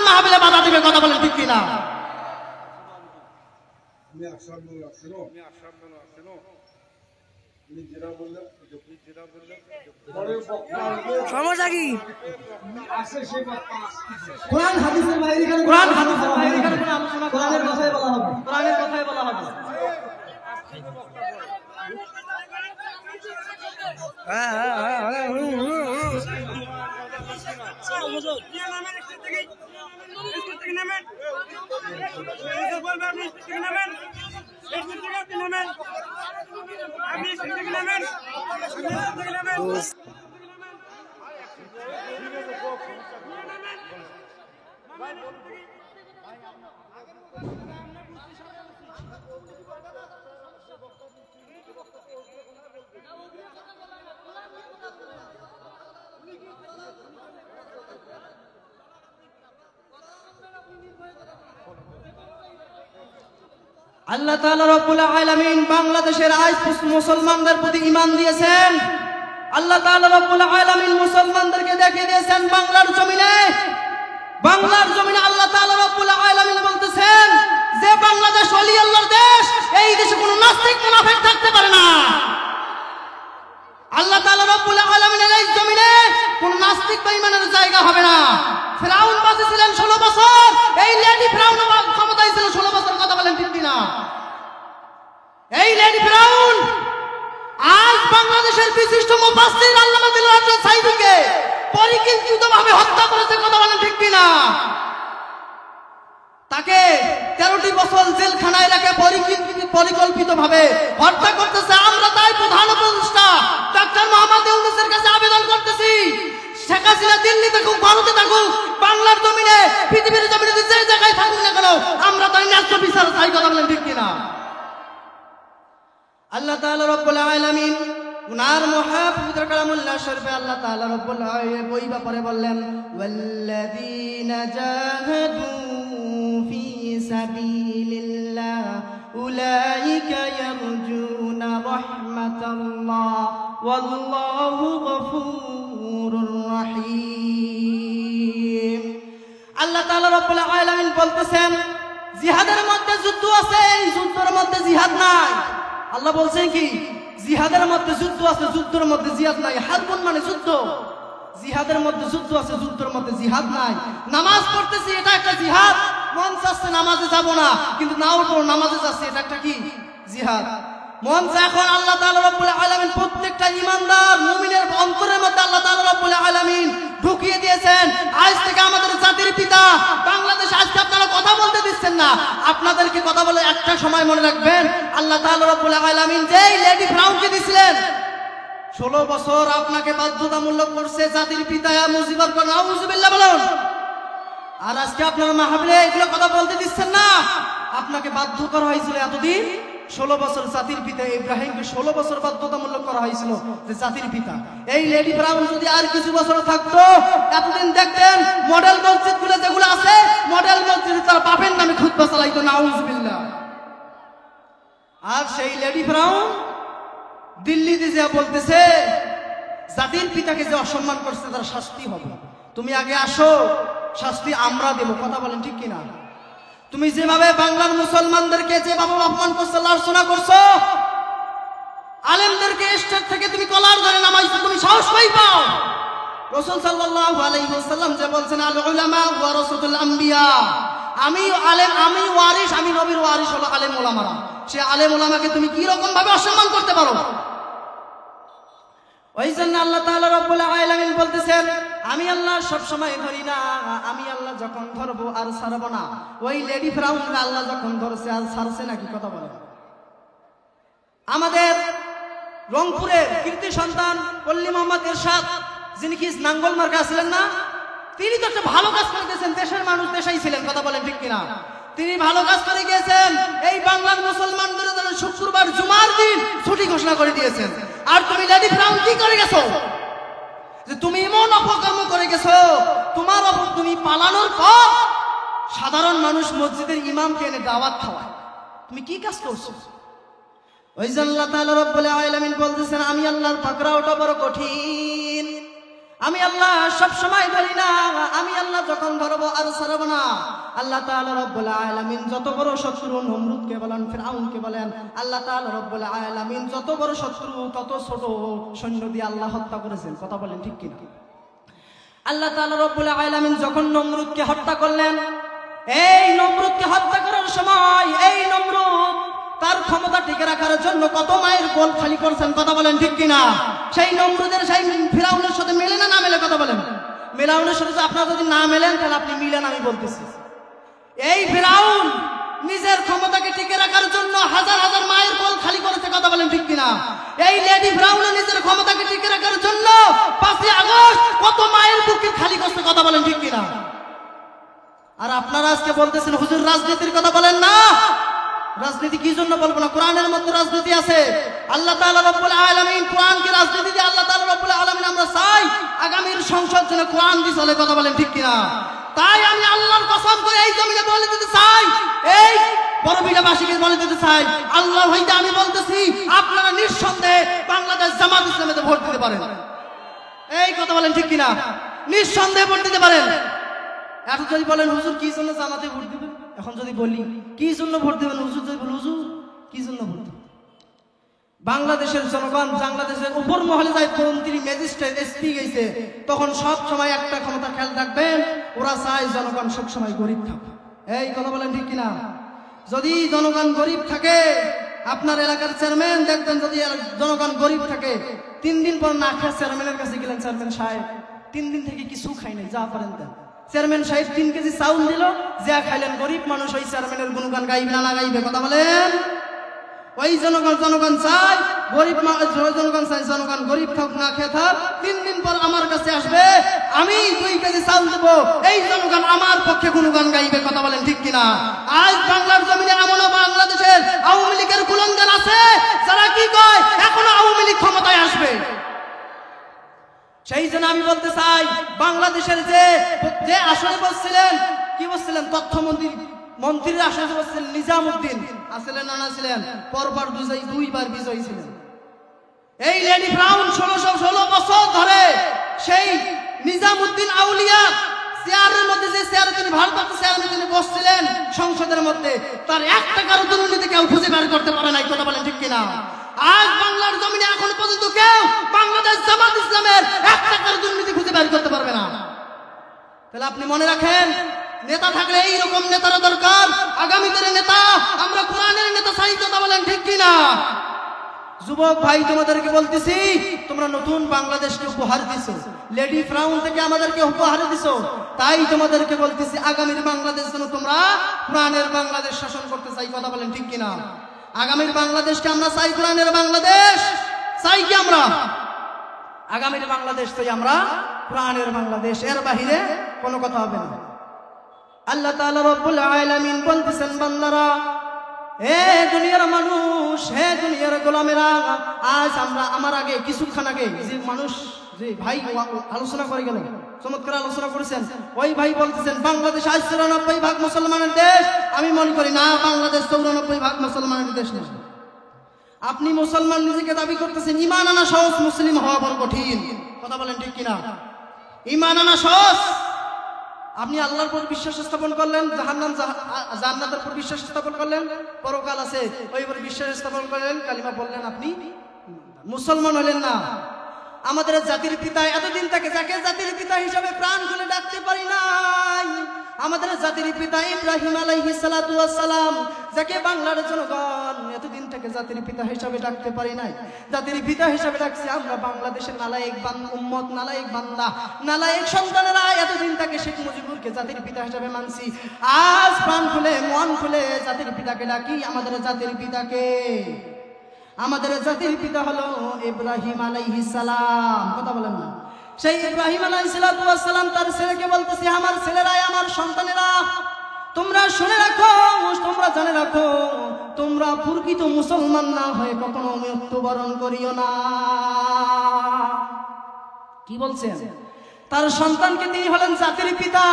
মাহফিলে বাধা দিবে, কথা বলেন ঠিক কিনা? সমস্যা কি? কোরআন হাদিসের বাইরে কোনো আলোচনা, কোরআনের কথাই বলা হবে, কোরআনের কথাই বলা হবে। আল্লাহ তাআলা রব্বুল আলামিন বাংলাদেশের আজ মুসলমানদের প্রতি ঈমান দিয়েছেন। আল্লাহ তাআলা রব্বুল আলামিন মুসলমানদেরকে দেখিয়ে দিয়েছেন বাংলার জমিনে আল্লাহ তাআলা রব্বুল আলামিন বলতেছেন যে বাংলাদেশ ওলি আল্লাহর দেশ, এই দেশে কোনো নাস্তিক মুনাফিক থাকতে পারে না। আল্লাহ তাআলা রব্বুল আলামিনের এই জমিনে কোনো নাস্তিক বা ঈমানের জায়গা হবে না। ফিরাউন বাদী ছিলেন 16 বছর, এই লেডি ফিরাউন ক্ষমতায় ছিল 16 বছর, কথা বলেন ঠিক কিনা? এই লেডি ফিরাউন আজ বাংলাদেশের বিশিষ্ট মুফাসসির আল্লামা দিলওয়ার হোসেন সাইদিকে পরিকল্পিতভাবে হত্যা করেছে, কথা বলেন ঠিক কিনা? তাকে 13টি বছর জেলখানায় রেখে পরিকল্পিতভাবে হত্যা করতেছে। আমরা তাই প্রধান উপদেষ্টা ডক্টর মোহাম্মদ ইউনূসের কাছে আবেদন করতেছি, শেখ হাসিনা দিল্লি থাকুক, ভারতে থাকুক, বাংলার জমিনে, পৃথিবীর জমিনে যে জায়গায় থাকুক না কেন, আমরা তাই ন্যায্য বিচার চাই, কথা বলেন ঠিক কিনা? আল্লাহ তাআলা রব্বুল আলামিন উনার মহাপবিত্র কালামুল্লাহ শরীফে আল্লাহ তাআলা রব্বুল আলামিন ওই ব্যাপারে বললেন, ওয়াল্লাযীনা জাহাদু ফি সাবিলিল্লাহ উলাইকা ইয়ারজুনা রাহমাতাল্লাহ ওয়াল্লাহু গফুরুর রহিম। আল্লাহ তাআলা রব্বুল আলামিন বলতেছেন জিহাদের মধ্যে যুদ্ধ আছে, এই যুদ্ধের মধ্যে জিহাদ নাই। আল্লাহ বলছেন কি? জিহাদের মধ্যে যুদ্ধ আছে, যুদ্ধের মধ্যে জিহাদ নাই। হারবুন মানে যুদ্ধ, জিহাদের মধ্যে যুদ্ধ আছে, যুদ্ধের মধ্যে জিহাদ নাই। নামাজ পড়তেছি, এটা একটা জিহাদ। মন চাচ্ছে নামাজে যাব না, কিন্তু নাও পড়ো, নামাজে যাচ্ছে, এটা একটা কি? জিহাদ। মন চায় এখন আল্লাহ তাআলা রব্বুল আলামিন প্রত্যেকটা ঈমানদার মুমিনের অন্তরের মধ্যে আল্লাহ তাআলা রব্বুল আলামিন ঢুকিয়ে দিয়েছেন। আজ থেকে আমাদের জাতির পিতা বাংলাদেশ, আজকে আপনারা কথা বলতে দিচ্ছেন না, আপনাদেরকে কথা বলে একটা সময় মনে রাখবেন, আল্লাহ তাআলা রব্বুল আলামিন যেই লেডি ফিরাউনকে দিয়েছিলেন 16 বছর আপনাকে বাধ্যতামূলক করছে জাতির পিতা মুজিবুর রহমান, নাউজুবিল্লাহ বলুন। আর আজকে আপনারা মাহফিলে এগুলো কথা বলতে দিচ্ছেন না, আপনাকে বাধ্য করা হয়েছিল এতদিন 16 বছর। জাতির পিতা ইব্রাহিমকে 16 বছর বাধ্যতামূলক করা হয়েছিল যে জাতির পিতা। এই লেডি ফিরাউন যদি আর কিছু বছর থাকতো, এতদিন দেখতেন মডেল মসজিদগুলো যেগুলো আছে, মডেল মসজিদে তার বাপের নামে খুতবা চালাইতো, নাউজুবিল্লাহ। আর সেই লেডি ফিরাউন দিল্লিতে যা বলতেছে জাতির পিতাকে যে অসম্মান করছে তার শাস্তি হবে, তুমি আগে আসো, শাস্তি আমরা দেব, কথা বলেন ঠিক কিনা? তুমি যেভাবে বাংলার মুসলমানদেরকে যেভাবে অপমান করছো, লাঞ্ছনা করছো, আলেমদেরকে স্টেজ থেকে তুমি কলার ধরে নামাইছো, তুমি সাহস পাই পাও? রাসূল সাল্লাল্লাহু আলাইহি ওয়াসাল্লাম যে বলছেন আল উলামা ওয়ারাসাতুল আম্বিয়া, আমি আলেম, আমি ওয়ারিস, আমি নবীর ওয়ারিস হলো আলেম ওলামারা। সে আলেম ওলামাকে তুমি কি রকম ভাবে অসম্মান করতে পারো? ওই জন্য আল্লাহ তাআলা রব্বুল আলামিন বলতেছেন আমি আল্লাহ সব সময় ধরি না, আমি আল্লাহ যখন ধরবো আর ছাড়বো না। ওই লেডি ফিরাউনকে আল্লাহ যখন ধরছে আর ছাড়ছে নাকি, কথা বলে? আমাদের রংপুরের কীর্তি সন্তান পল্লী মোহাম্মদ এরশাদ, যিনি কি নাঙ্গল মার্কা ছিলেন না, তিনি তো একটা ভালো কাজ করে গেছেন, দেশের মানুষ দেশাই ছিলেন, কথা বলেন ঠিক কিনা? তিনি ভালো কাজ করে গিয়েছেন, এই বাংলার মুসলমানদের জন্য শুক্রবার জুমার দিন ছুটি ঘোষণা করে দিয়েছেন। আর তুমি লেডি ফিরাউন কি করে গেছো যে তুমি এমন অপকর্ম করে গেছো, তোমার তুমি পালানোর পর সাধারণ মানুষ মসজিদের ইমামকে এনে দাওয়াত খাওয়ায়, তুমি কি কাজ করছো? ওই যে আল্লাহ তাআলা রব্বুল আলামিন বলতেছেন আমি আল্লাহর পাকড়াওটা বড় কঠিন, আমি আল্লাহ সব সময় ধরি না, আমি আল্লাহ যখন ধরবো আর ছাড়বো না। আল্লাহ তাআলা রব্বুল আলামিন যত বড় শত্রু, নমরুদকে বলেন, ফিরআউনকে বলেন, আল্লাহ তাআলা রব্বুল আলামিন যত বড় শত্রু তত ছোট সৈন্য দিয়ে আল্লাহ হত্যা করেছেন। কথা বলেন ঠিক কিনা? আল্লাহ তাআলা রব্বুল আলামিন যখন নমরুদকে হত্যা করলেন, এই নমরুদকে হত্যা করার সময় এই নমরুদ তার ক্ষমতা টিকে রাখার জন্য কত মায়ের কোল খালি করছেন। কথা বলেন ঠিক কিনা? সেই নমরুদের সেই ফিরআউনের সাথে মেলে না মেলে? কথা বলেন। ফিরআউনের সাথে আপনারা যদি না মেলেন তাহলে আপনি মিলেন, আমি বলতেছি। এই ফিরআউন নিজের ক্ষমতাকে টিকে রাখার জন্য হাজার হাজার মায়ের কোল খালি করেছে। কথা বলেন ঠিক কিনা? এই লেডি ফিরআউন নিজের ক্ষমতাকে টিকে রাখার জন্য 5 আগস্ট কত মায়ের বুকে খালি করছে। কথা বলেন ঠিক কিনা? আর আপনারা আজকে বলতেছেন হুজুর রাজনীতির কথা বলেন না। রাজনীতি কি জন্য বলবো না? কোরআনের মধ্যে রাজনীতি আছে। আল্লাহ তাআলা রব্বুল আলামিন কোরআনকে রাজনীতি দিয়ে আল্লাহ তাআলা রব্বুল আলামিন আমরা চাই আগামীর সংসদ যেন কোরআন দিয়ে চলে। কথা বলেন ঠিক কিনা? তাই আমি আল্লাহর কসম করে এই জমিনে বলে দিতে চাই, এই বড়বিড়াবাসীকে বলে দিতে চাই, আল্লাহ হইতে আমি বলতেছি আপনারা নিঃসন্দেহে বাংলাদেশ জামাত ইসলামীতে ভোট দিতে পারেন। এই কথা বলেন ঠিক কিনা? নিঃসন্দেহে ভোট দিতে পারেন। এখন যদি বলেন হুজুর কি জন্য জামাতে ভোট দিবেন, এখন যদি বলি কি জন্য ভোট দিবেন, হুজুর যদি বলেন হুজুর কি জন্য ভোট দিবেন, বাংলাদেশের জনগণ বাংলাদেশের উপর মহলে যায় মন্ত্রী, ম্যাজিস্ট্রেট, এসপি গেছে, তখন সব সময় একটা ক্ষমতা খেয়াল রাখবেন, ওরা চায় জনগণ সব সময় গরিব থাকবে। এই কথা বলেন ঠিক কিনা? যদি জনগণ গরিব থাকে, আপনার এলাকার চেয়ারম্যান দেখবেন যদি জনগণ গরিব থাকে, 3 দিন পর না খেয়ে চেয়ারম্যানের কাছে গেলেন, চেয়ারম্যান সাহেব 3 দিন থেকে কিছু খাই নাই, যা পারেন দেন। চেয়ারম্যান সাহেব 3 কেজি চাউল দিল, যা খাইলেন। গরিব মানুষ ওই চেয়ারম্যানের গুণগান গাইবে না গাইবে? কথা বলেন। ওই জনগণ চায় গরিব, জনগণ চায় জনগণ গরিব থাক না খেয়ে থাক, 3 দিন পর আমার কাছে আসবে, আমি 2 কেজি চাউল দেবো, এই জনগণ আমার পক্ষে গুণগান গাইবে। কথা বলেন ঠিক কিনা? আজ বাংলার জমিনে এমনও বাংলাদেশের আওয়ামী লীগের কুলঙ্গার আছে যারা কি কয় এখনো আওয়ামী লীগ ক্ষমতায় আসবে। সেই জন্য আমি বলতে চাই বাংলাদেশের যে আসনে বসছিলেন, কি বসছিলেন, তথ্যমন্ত্রী মন্ত্রীর আসনে বসছিলেন নিজামউদ্দিন, আসলেন না ছিলেন? পরপর 2বার বিজয়ী ছিলেন। এই লেডি ফিরআউন 16 বছর ধরে সেই নিজামউদ্দিন আউলিয়া চেয়ারের মধ্যে, যে চেয়ারে তিনি ভারপ্রাপ্ত চেয়ারম্যান তিনি বসছিলেন সংসদের মধ্যে, তার 1 টাকার দুর্নীতি কেউ খুঁজে বের করতে পারে নাই। কথা বলেন ঠিক কিনা? আজ বাংলার জমিনে এখন পর্যন্ত কেউ বাংলাদেশ জামাত ইসলামের 1 টাকার দুর্নীতি খুঁজে বের করতে পারবে না। তাহলে আপনি মনে রাখেন, নেতা থাকলে এইরকম নেতারা দরকার। আগামী দিনের নেতা আমরা কোরআনের নেতা চাই। কথা বলেন ঠিক কিনা? যুবক ভাই তোমাদেরকে বলতেছি, তোমরা নতুন বাংলাদেশকে উপহার দিছো, লেডি ফিরআউন থেকে আমাদেরকে উপহার দিছো, তাই তোমাদেরকে বলতেছি আগামীর বাংলাদেশ যেন তোমরা কোরআনের বাংলাদেশ শাসন করতে চাই। কথা বলেন ঠিক কিনা? আগামীর বাংলাদেশকে আমরা চাই, কোরআনের বাংলাদেশ চাই কি আমরা? আগামীর বাংলাদেশ চাই আমরা, কোরআনের বাংলাদেশ, এর বাহিরে কোনো কথা হবে না। আল্লাহ তাআলা রব্বুল আলামিন বলতেছেন, বান্দারা, হে দুনিয়ার মানুষ, হে দুনিয়ার গোলামেরা, আজ আমরা আমার আগে কিছুক্ষণ আগে যে মানুষ, যে ভাই আলোচনা করে গেল, চমৎকার আলোচনা করেছেন, ওই ভাই বলতেছেন বাংলাদেশ আজ 94% মুসলমানের দেশ। আমি মনে করি না, বাংলাদেশ 94% মুসলমানের দেশ না। আপনি মুসলমান নিজেকে দাবি করতেছেন, ঈমান আনা সহজ, মুসলিম হওয়া বড় কঠিন। কথা বলেন ঠিক কিনা? ঈমান আনা সহজ, আপনি আল্লাহর উপর বিশ্বাস স্থাপন করলেন, জান্নাতের উপর বিশ্বাস স্থাপন করলেন, পরকাল আছে ওই উপর বিশ্বাস স্থাপন করলেন, কালিমা বললেন, আপনি মুসলমান হলেন না। আমাদের জাতির পিতা এতদিন থেকে যাকে জাতির পিতা হিসাবে প্রাণ খুলে ডাকতে পারি নাই, আমাদের জাতির পিতা ইব্রাহিম আলাইহিস সালাতু ওয়াস সালাম, যাকে বাংলার জনগণ এতদিন থেকে জাতির পিতা হিসাবে ডাকতে পারি নাই, জাতির পিতা হিসাবে ডাকছি আমরা বাংলাদেশের নালায়েক উম্মত, নালায়েক বান্দা, নালায়েক সন্তানেরা এতদিন থেকে শেখ মুজিবুরকে জাতির পিতা হিসাবে মানছি। আজ প্রাণ খুলে মন খুলে জাতির পিতাকে ডাকি। আমাদের জাতির পিতাকে, আমাদের জাতির পিতা হলো ইব্রাহিম আলাইহিস সালাম। কথা বলেন না? সেই ইব্রাহিম আলাইহিস সালাম তার ছেলেকে বলতেছে, আমার ছেলেরা, আমার সন্তানেরা, তোমরা শুনে রাখো, তোমরা জেনে রাখো, তোমরা প্রকৃত মুসলমান না হয়ে কখনো মৃত্যুবরণ করিও না। কি বলছেন? তার সন্তানকে তিনি হলেন জাতির পিতা,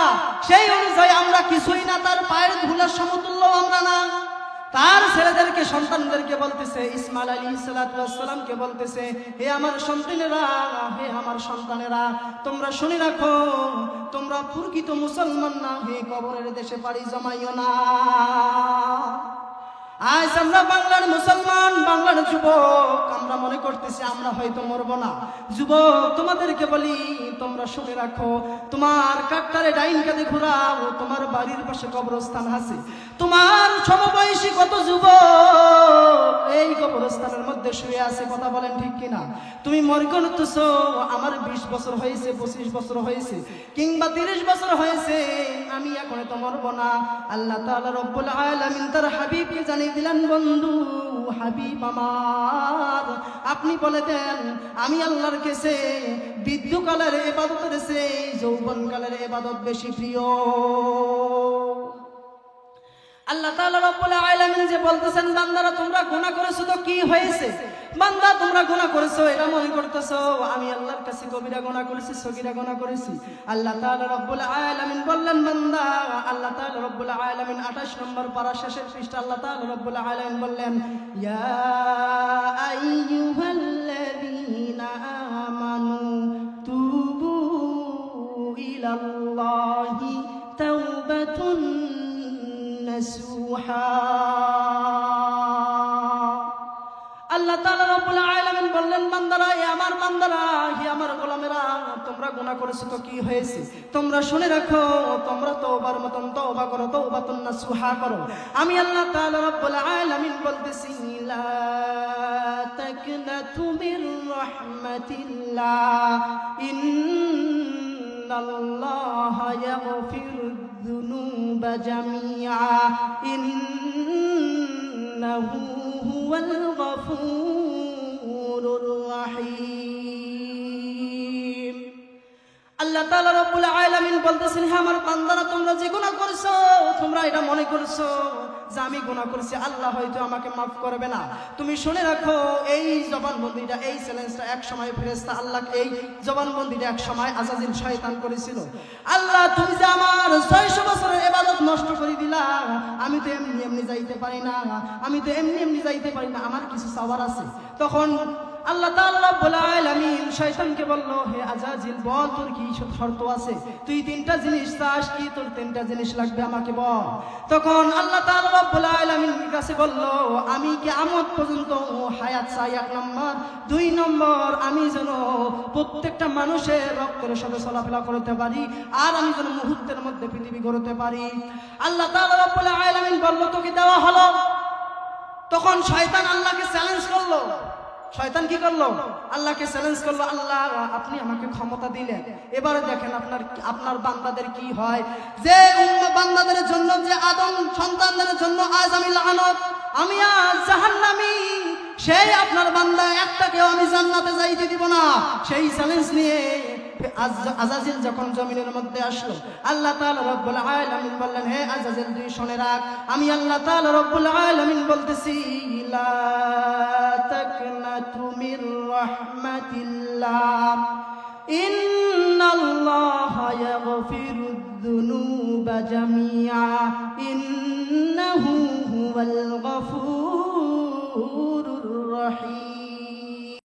সেই অনুযায়ী আমরা কিছুই না, তার পায়ের ধুলার সমতুল্য আমরা না। তার ছেলেদেরকে সন্তানদেরকে বলতেছে, ইসমাইল আলাইহিস সালামকে বলতেছে, হে আমার সন্তানেরা, হে আমার সন্তানেরা, তোমরা শুনে রাখো, তোমরা প্রকৃত মুসলমান না হয়ে কবরের দেশে পাড়ি জমাইও না। আজ আমরা বাংলার মুসলমান, বাংলার যুবক, আমরা মনে করতেছি আমরা হয়তো মরবো না। যুবক, তোমাদেরকে বলি, তোমরা শুনে রাখো, তোমার কাট্টারে ডাইন কাঁধে ঘোরাও, তোমার বাড়ির পাশে কবরস্থান আছে। তোমার সমবয়সী কত যুবক এই কবরস্থানের মধ্যে শুয়ে আছে, কথা বলেন ঠিক কিনা? তুমি মনে করতেছো আমার 20 বছর হয়েছে, 25 বছর হয়েছে, কিংবা 30 বছর হয়েছে, আমি এখন তো মরবো না। আল্লাহ তাআলা রব্বুল আলামিন তার হাবিবকে জানিয়ে দিলেন, বন্ধু হাবিব আমার, আপনি বলে দেন আমি আল্লাহর কাছে বৃদ্ধকালের ইবাদতের চেয়ে যৌবনকালের ইবাদত বেশি প্রিয়। আল্লাহ তাআলা রব্বুল আলামিন যে বলতেছেন, বান্দারা তোমরা গুনাহ করেছো তো কি হয়েছে? বান্দা তোমরা গুনাহ করেছো, এটা মনে করতেছো আমি আল্লাহর কাছে কবিরা গুনাহ করেছি, সগীরা গুনাহ করেছি। আল্লাহ তাআলা রব্বুল আলামিন বললেন, বান্দা, আল্লাহ তাআলা রব্বুল আলামিন 28 নম্বর পারা শেষের পৃষ্ঠা আল্লাহ তাআলা রব্বুল আলামিন বললেন, ইয়া আইয়ুহাল্লাযীনা আমানু তুবু ইলাল্লাহি তাওবাতুন নাসুহা। আল্লাহ তাআলা রব্বুল আলামিন বললেন, বান্দারা, হে আমার বান্দারা, হে আমার গোলামেরা, তোমরা গুনাহ করেছো তো কি হয়েছে? তোমরা শুনে রাখো, তোমরা তওবার মতন তওবা করো, তওবাতুন নাসুহা করো। আমি আল্লাহ তাআলা রব্বুল আলামিন বলতেছি, লা তাকনাতু মির রাহমাতিল্লাহ, ইন্নাল্লাহা ইয়াগফিরুয যুনুবা জামিআ, ইন্নাহু হুয়াল গফুরুর রহিম। আল্লাহ তাআলা রব্বুল আলামিন বলতেছেন, হে আমার বান্দারা, তোমরা যে গুনাহ করেছো, তোমরা এটা মনে করছো যে আমি গুনাহ করেছি, আল্লাহ হয়তো আমাকে মাফ করবে না। তুমি শুনে রাখো, এই জবানবন্দিটা, এই চ্যালেঞ্জটা এক সময় ফেরেশতা আল্লাহ, এই জবানবন্দিটা এক সময় আজাজিল শয়তান করেছিল। আল্লাহ, তুমি যে আমার 600 বছরের ইবাদত নষ্ট করে দিলা, আমি তো এমনি এমনি যাইতে পারি না, আমি তো এমনি এমনি যাইতে পারি না, আমার কিছু চাওয়ার আছে। তখন আল্লাহ তাআলা রব্বুল আলামিন শয়তানকে বলল, হে আজাজিল, বল তোর কি শর্ত আছে? তুই 3টা জিনিস চাস, কি তোর 3টা জিনিস লাগবে আমাকে বল। তখন আল্লাহ তাআলা রব্বুল আলামিন কাছে বলল, আমি কিয়ামত পর্যন্ত হায়াত চাই 1 নম্বর, 2 নম্বর আমি যেন প্রত্যেকটা মানুষের রক্তের সাথে চলাফেরা করতে পারি, আর আমি যেন মুহূর্তের মধ্যে পৃথিবী গড়তে পারি। আল্লাহ তাআলা রব্বুল আলামিন বলল, তোকে দেওয়া হলো। তখন শয়তান আল্লাহকে চ্যালেঞ্জ করলো। শয়তান কি করলো? আল্লাহকে চ্যালেঞ্জ করলো, আল্লাহ আপনি আমাকে ক্ষমতা দিলেন, এবারে দেখেন আপনার বান্দাদের কি হয়। যে বান্দাদের জন্য, যে আদম সন্তানদের জন্য আজ আমি লানত, আমি আজ জাহান্নামী, সেই আপনার বান্দা একটাকেও আমি জান্নাতে যাইতে দিব না। সেই চ্যালেঞ্জ নিয়ে আজাজিল যখন জমিনের মধ্যে আসলো, আল্লাহ তাআলা রব্বুল আলামিন বললেন, হে আজাজিল, তুই শুনে রাখ, আমি আল্লাহ তাআলা রব্বুল আলামিন বলতেছি, লা তাকনাতু মির রাহমাতিল্লাহ, ইন্নাল্লাহা ইয়াগফিরুয যুনুবা জামিআ, ইন্নাহু হুয়াল গফুর